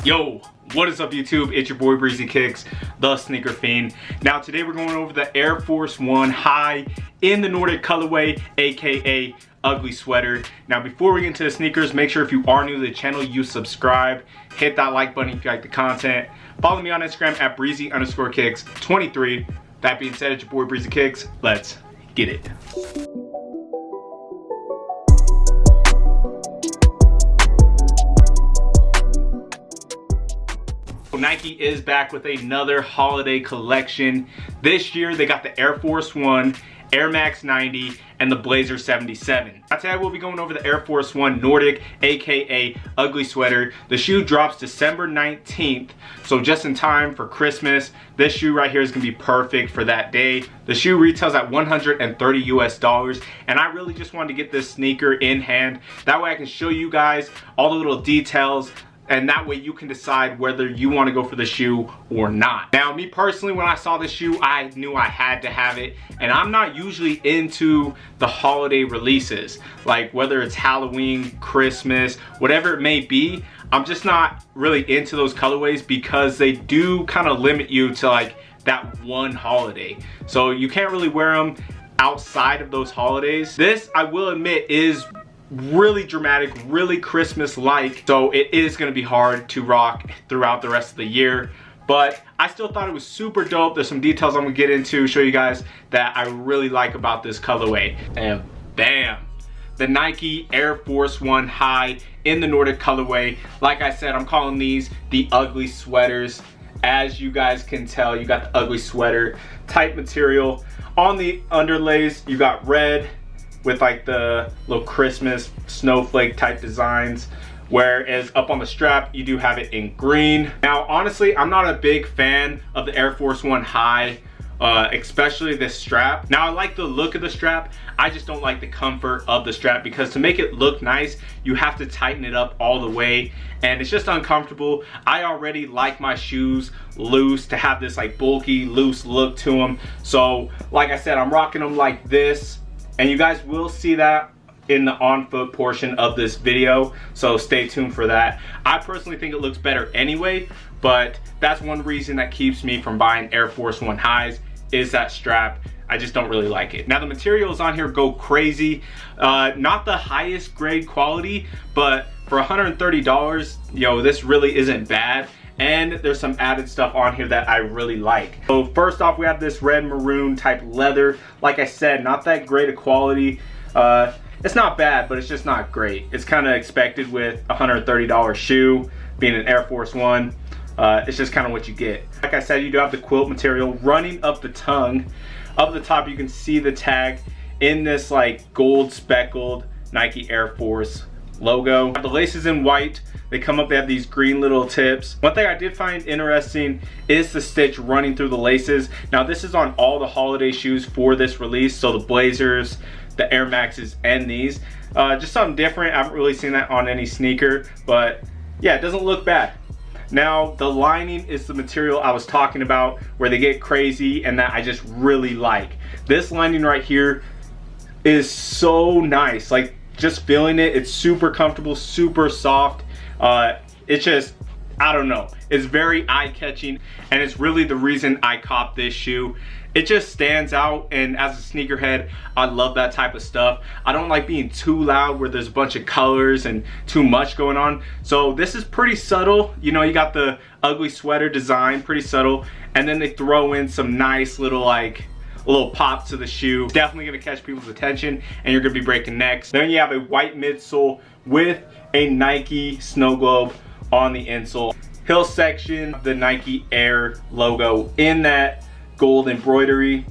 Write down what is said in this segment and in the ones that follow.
Yo, what is up YouTube? It's your boy Breezy Kicks, the sneaker fiend. Now today we're going over the Air Force 1 High in the Nordic colorway, aka ugly sweater. Now before we get into the sneakers, make sure if you are new to the channel, you subscribe, hit that like button if you like the content. Follow me on Instagram at breezy_kicks23. That being said, it's your boy Breezy Kicks. Let's get it. Nike is back with another holiday collection. This year they got the Air Force 1, Air Max 90, and the Blazer 77. Today we'll be going over the Air Force 1 Nordic, aka ugly sweater. The shoe drops December 19th, so just in time for Christmas. This shoe right here is gonna be perfect for that day. The shoe retails at $130 US, and I really just wanted to get this sneaker in hand. That way I can show you guys all the little details, and that way you can decide whether you want to go for the shoe or not. Now me personally, when I saw this shoe, I knew I had to have it, and I'm not usually into the holiday releases, like whether it's Halloween, Christmas, whatever it may be. I'm just not really into those colorways because they do kind of limit you to like that one holiday, so you can't really wear them outside of those holidays. This, I will admit, is really dramatic, really Christmas-like, so it is going to be hard to rock throughout the rest of the year, but I still thought it was super dope. There's some details I'm gonna get into, show you guys that I really like about this colorway. And bam, the Nike Air Force 1 High in the Nordic colorway. Like I said, I'm calling these the ugly sweaters. As you guys can tell, you got the ugly sweater type material. On the underlays, you got red with like the little Christmas snowflake type designs, whereas up on the strap you do have it in green. Now honestly, I'm not a big fan of the Air Force 1 High, especially this strap. Now I like the look of the strap, I just don't like the comfort of the strap, because to make it look nice you have to tighten it up all the way, and it's just uncomfortable. I already like my shoes loose, to have this like bulky loose look to them. So like I said, I'm rocking them like this, and you guys will see that in the on foot portion of this video, so stay tuned for that. I personally think it looks better anyway, but that's one reason that keeps me from buying Air Force 1 Highs, is that strap. I just don't really like it. Now the materials on here go crazy. Not the highest grade quality, but for $130, yo, this really isn't bad. And there's some added stuff on here that I really like. So first off, we have this red maroon type leather. Like I said, not that great a quality. It's not bad, but it's just not great. It's kind of expected with a $130 shoe, being an Air Force 1. It's just kind of what you get. Like I said, you do have the quilt material running up the tongue. Up the top, you can see the tag in this like gold speckled Nike Air Force logo. The laces in white, they come up, they have these green little tips. One thing I did find interesting is the stitch running through the laces. Now this is on all the holiday shoes for this release, so the Blazers, the Air Maxes, and these. Just something different. I haven't really seen that on any sneaker, but yeah, it doesn't look bad. Now the lining is the material I was talking about, where they get crazy, and that I just really like. This lining right here is so nice. Like, just feeling it, it's super comfortable, super soft. It's just, I don't know, it's very eye-catching, and it's really the reason I copped this shoe. It just stands out, and as a sneakerhead, I love that type of stuff. I don't like being too loud where there's a bunch of colors and too much going on. So this is pretty subtle. You know, you got the ugly sweater design, pretty subtle, and then they throw in some nice little like little pop to the shoe. Definitely gonna catch people's attention, and you're gonna be breaking necks. Then you have a white midsole with a Nike snow globe on the insole. Heel section, the Nike Air logo in that gold embroidery.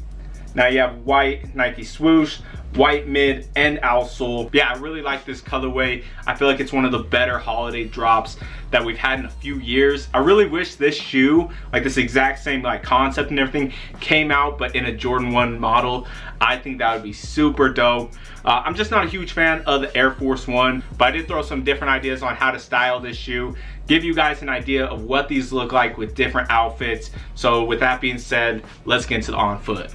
Now you have white Nike swoosh, white mid and outsole. Yeah, I really like this colorway. I feel like it's one of the better holiday drops that we've had in a few years. I really wish this shoe, like this exact same like concept and everything, came out but in a Jordan 1 model. I think that would be super dope. I'm just not a huge fan of the Air Force 1, but I did throw some different ideas on how to style this shoe, give you guys an idea of what these look like with different outfits. So with that being said, let's get into the on foot.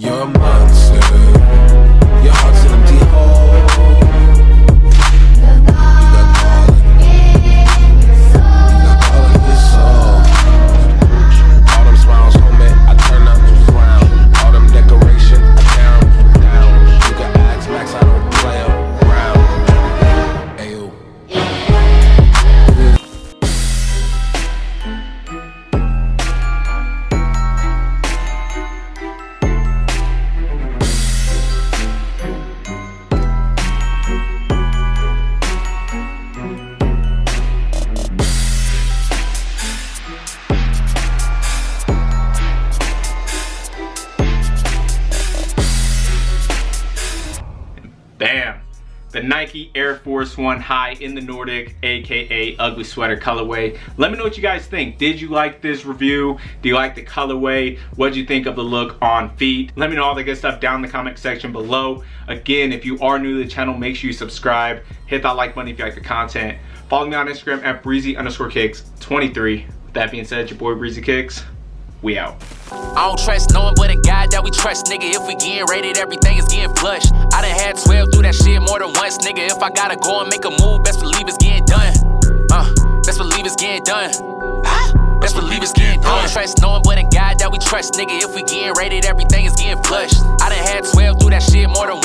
You're a monster. Your heart's an empty hole. You got calling. You got calling your soul. All them smiles, homie, I turn up round. All them decorations, I tear them down. You got ask Max, I don't play around. Ayo. Bam! The Nike Air Force One High in the Nordic, aka ugly sweater colorway. Let me know what you guys think. Did you like this review? Do you like the colorway? What did you think of the look on feet? Let me know all the good stuff down in the comment section below. Again, if you are new to the channel, make sure you subscribe. Hit that like button if you like the content. Follow me on Instagram at breezy_kicks23. With that being said, your boy Breezy Kicks. We out. I don't trust no one but a God that we trust, nigga. If we getting rated, everything is getting flushed. I done had 12 through that shit more than once, nigga. If I gotta go and make a move, best believe it's getting done. Best believe it's getting done. Best believe it's getting done. I don't trust no one but a God that we trust, nigga. If we getting rated, everything is getting flushed. I done had 12 through that shit more than once.